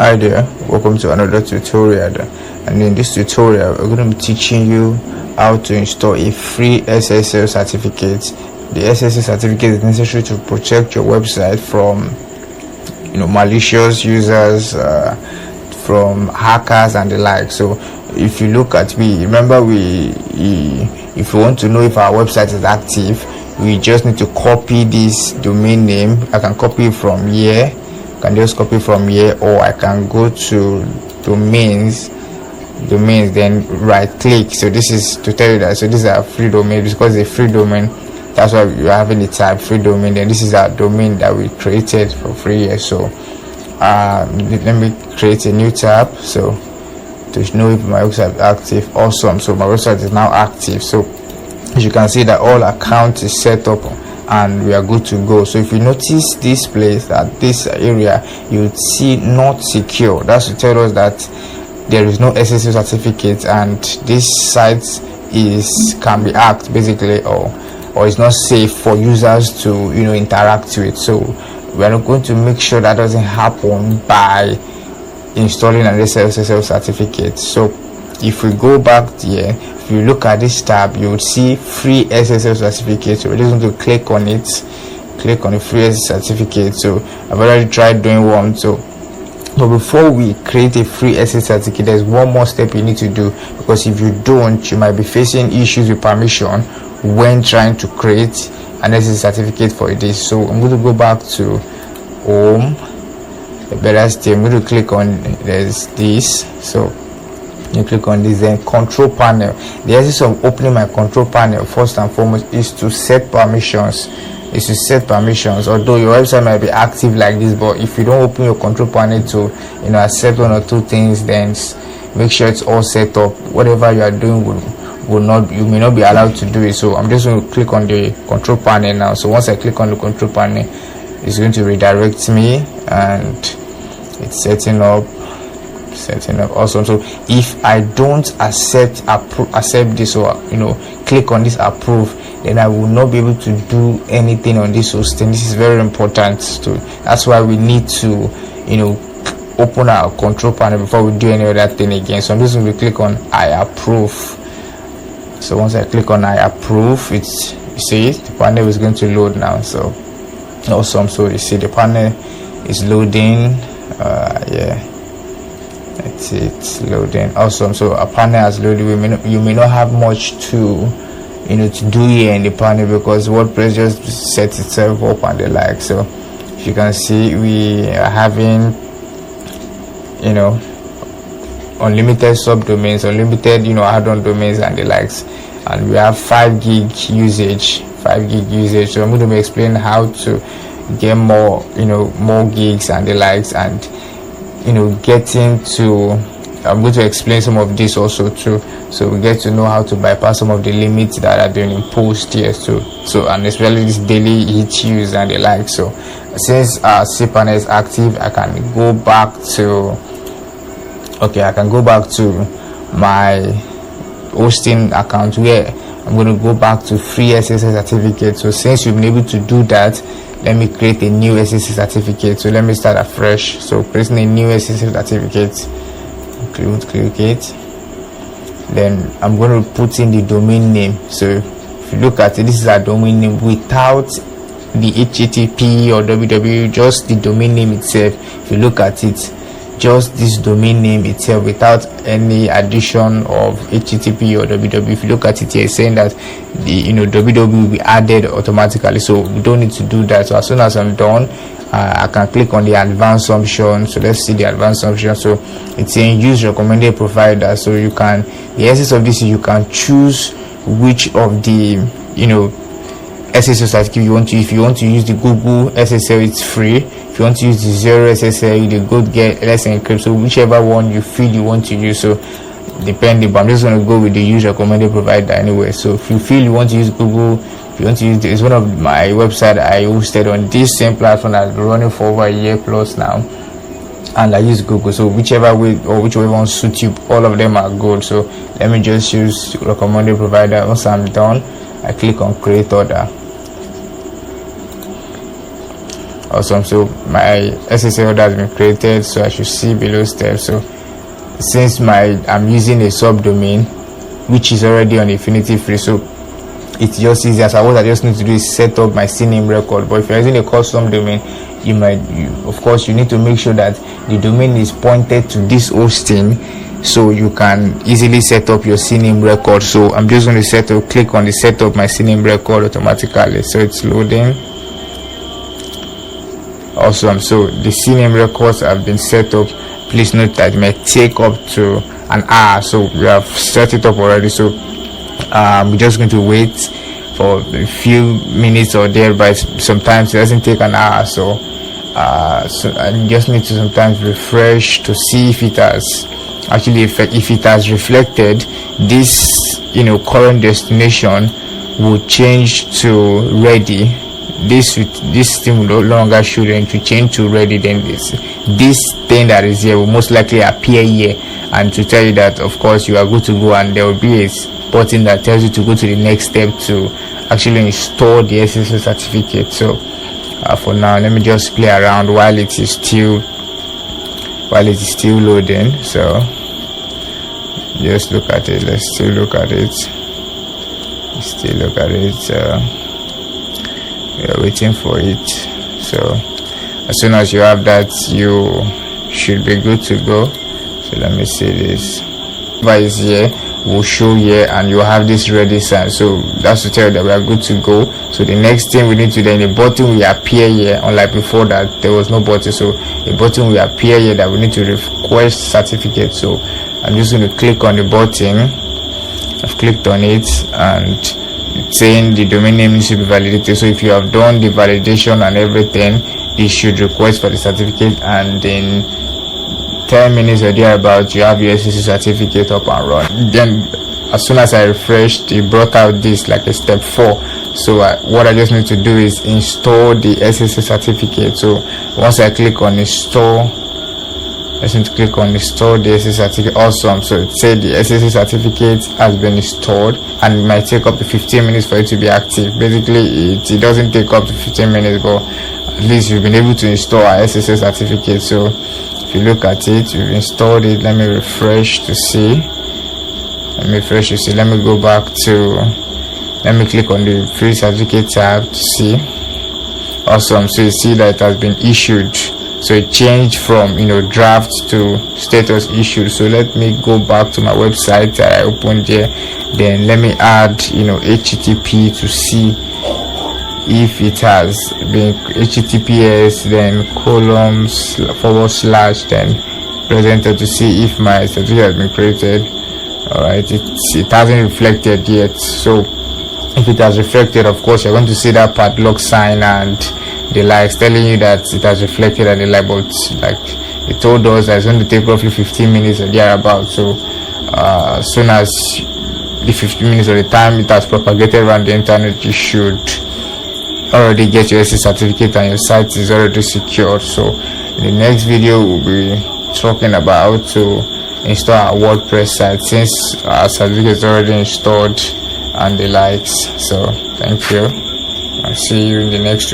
Hi there, welcome to another tutorial. And in this tutorial we're going to be teaching you how to install a free SSL certificate. The SSL certificate is necessary to protect your website from malicious users, from hackers and the like. So if you look at me, remember if you want to know if our website is active, we just need to copy this domain name. I can copy it from here. Can just copy from here, or I can go to domains, then right click. So this is to tell you that this is a free domain, because it's a free domain. That's why you're having the tab free domain. Then this is our domain that we created for free here. So let me create a new tab so to know if my website is active. Awesome. So my website is now active. So as you can see that all accounts is set up and we are good to go. So if you notice this place, at this area, you would see not secure. That's to tell us that there is no SSL certificate and this site can be hacked basically, or it's not safe for users to interact with. So we are going to make sure that doesn't happen by installing an SSL certificate. So if we go back here, if you look at this tab, you will see free SSL certificate. So we're just going to click on it, click on the free SSL certificate. So I've already tried doing one. So but before we create a free SSL certificate, there's one more step you need to do, because if you don't, you might be facing issues with permission when trying to create an SSL certificate for this. So I'm going to go back to home, the better step. I'm going to click on this. So you click on this, then control panel. The essence of opening my control panel first and foremost is to set permissions. Although your website might be active like this, but if you don't open your control panel to accept one or two things, then make sure it's all set up. Whatever you are doing you may not be allowed to do it. So I'm just going to click on the control panel now. So once I click on the control panel, it's going to redirect me and it's setting up. Awesome. So if I don't accept this, or click on this approve, then I will not be able to do anything on this hosting. This is very important too. That's why we need to open our control panel before we do any other thing again. So I'm just going to click on I approve. So once I click on I approve, you see the panel is going to load now. So awesome. So you see the panel is loading. It's loading. Awesome. So a panel has loaded. You may not have much to do here in the panel, because WordPress just sets itself up and the like. So if you can see, we are having unlimited subdomains, unlimited add-on domains and the likes, and we have 5 gig usage. So I'm going to be explaining how to get more gigs and the likes, and I'm going to explain some of this also too, so we get to know how to bypass some of the limits that are being imposed here too. So, and especially this daily hit use and the like. So since our cPanel is active, I can go back to my hosting account, where I'm going to go back to free SSL certificate. So since you've been able to do that, let me create a new SSL certificate. So let me start afresh. So creating a new SSL certificate, click it. Then I'm going to put in the domain name. So if you look at it, this is our domain name without the HTTP or www, just the domain name itself. If you look at it, just this domain name itself without any addition of HTTP or www. If you look at it here, it's saying that the www will be added automatically, so we don't need to do that. So as soon as I'm done, I can click on the advanced option. So let's see the advanced option. So it's saying use recommended provider. So the essence of this is you can choose which of the SSL certificate you want to. If you want to use the Google SSL, it's free. If you want to use the Zero SSL, the Good Get Let's Encrypt. So whichever one you feel you want to use. So depending, but I'm just going to go with the use recommended provider anyway. So if you feel you want to use Google, if you want to use it's one of my website I hosted on this same platform that's been running for over a year plus now, and I use Google. So whichever way or whichever one suits you, all of them are good. So let me just use recommended provider. Once I'm done, I click on create order. Awesome. So my SSL has been created, so I should see below steps. So since I'm using a subdomain which is already on Infinity Free, so it's just easy. As what I just need to do is set up my CNAME record. But if you're using a custom domain, of course you need to make sure that the domain is pointed to this hosting, so you can easily set up your CNAME record. So I'm just going to click on the set up my CNAME record automatically. So it's loading. Awesome. So the CNAME records have been set up. Please note that it may take up to an hour, so we have set it up already. So we're just going to wait for a few minutes or thereby. Sometimes it doesn't take an hour, so I just need to sometimes refresh to see if it has actually if it has reflected this current destination will change to ready. This thing will no longer show, and to change to ready, then this thing that is here will most likely appear here, and to tell you that of course you are good to go, and there will be a button that tells you to go to the next step to actually install the SSL certificate. So for now, let me just play around while it is still loading. So just look at it. Let's still look at it. We are waiting for it. So as soon as you have that, you should be good to go. So let me see this. Whatever is here will show here, and you have this ready sign. So that's to tell you that we are good to go. So the next thing we need to, then a button will appear here, unlike before that there was no button. So a button will appear here that we need to request certificate. So I'm just going to click on the button. I've clicked on it, and it's saying the domain name needs to be validated. So if you have done the validation and everything, it should request for the certificate, and in 10 minutes or thereabouts you have your SSL certificate up and run. Then as soon as I refreshed, it brought out this like a step 4. So what I just need to do is install the SSL certificate. So once I click on install, I just need to click on install the SSL certificate. Awesome. So it said the SSL certificate has been installed, and it might take up to 15 minutes for it to be active. Basically it doesn't take up to 15 minutes, but at least you've been able to install our SSL certificate. So if you look at it, you've installed it. Let me refresh to see. Let me go back to, let me click on the free certificate tab to see. Awesome. So you see that it has been issued. So it changed from draft to status issued. So let me go back to my website that I opened here. Then let me add HTTP to see if it has been HTTPS, then :/ then presented, to see if my certificate has been created. Alright, it hasn't reflected yet. So if it has reflected, of course you're going to see that padlock sign and the likes telling you that it has reflected and the like, but like it told us that it's going to take roughly 15 minutes or thereabouts. So as soon as the 15 minutes or the time it has propagated around the internet, you should already get your SSL certificate and your site is already secured. So in the next video we'll be talking about how to install our WordPress site, since our certificate is already installed and the likes. So thank you. I'll see you in the next